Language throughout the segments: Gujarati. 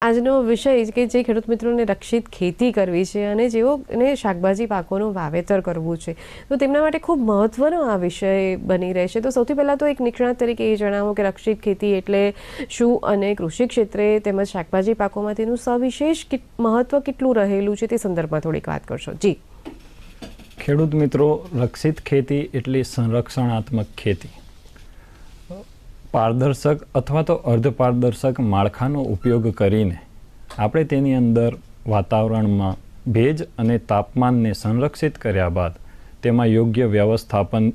આજનો વિષય કે જે ખેડૂત મિત્રોને રક્ષિત ખેતી કરવી છે અને જેઓને શાકભાજી પાકોનું વાવેતર કરવું છે તો તેમના માટે ખૂબ મહત્વનો આ વિષય બની રહેશે. તો સૌથી પહેલાં તો એક નિષ્ણાત તરીકે એ જણાવો કે રક્ષિત ખેતી એટલે શું અને કૃષિ ક્ષેત્રે તેમજ શાકભાજી પાકોમાં તેનું સવિશેષ મહત્વ કેટલું રહેલું છે તે સંદર્ભમાં થોડીક વાત કરશો. જી. ખેડૂત મિત્રો, રક્ષિત ખેતી એટલે સંરક્ષણાત્મક ખેતી. પારદર્શક અથવા તો અર્ધપારદર્શક માળખાનો ઉપયોગ કરીને આપણે તેની અંદર વાતાવરણમાં ભેજ અને તાપમાનને સંરક્ષિત કર્યા બાદ તેમાં યોગ્ય વ્યવસ્થાપન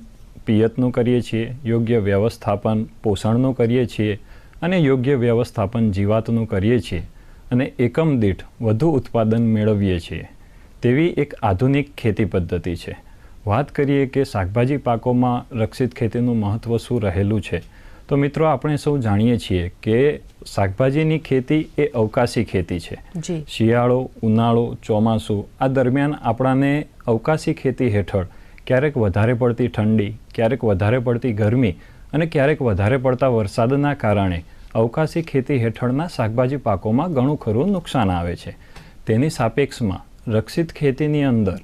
પિયતનું કરીએ છીએ, યોગ્ય વ્યવસ્થાપન પોષણનું કરીએ છીએ અને યોગ્ય વ્યવસ્થાપન જીવાતનું કરીએ છીએ અને એકમ દીઠ વધુ ઉત્પાદન મેળવીએ છીએ તેવી એક આધુનિક ખેતી પદ્ધતિ છે. વાત કરીએ કે શાકભાજી પાકોમાં રક્ષિત ખેતીનું મહત્ત્વ શું રહેલું છે તો મિત્રો આપણે સૌ જાણીએ છીએ કે શાકભાજીની ખેતી એ અવકાશી ખેતી છે. શિયાળો, ઉનાળો, ચોમાસું આ દરમિયાન આપણાને અવકાશી ખેતી હેઠળ ક્યારેક વધારે પડતી ઠંડી, ક્યારેક વધારે પડતી ગરમી અને ક્યારેક વધારે પડતા વરસાદના કારણે અવકાશી ખેતી હેઠળના શાકભાજી પાકોમાં ઘણું ખરું નુકસાન આવે છે. તેની સાપેક્ષમાં રક્ષિત ખેતીની અંદર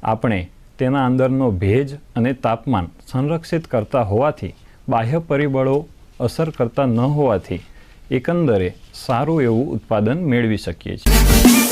આપણે તેના અંદરનો ભેજ અને તાપમાન સંરક્ષિત કરતા હોવાથી બાહ્ય પરિબળો અસર કરતા ન હોવાથી એકંદરે સારું એવું ઉત્પાદન મેળવી શકીએ છીએ.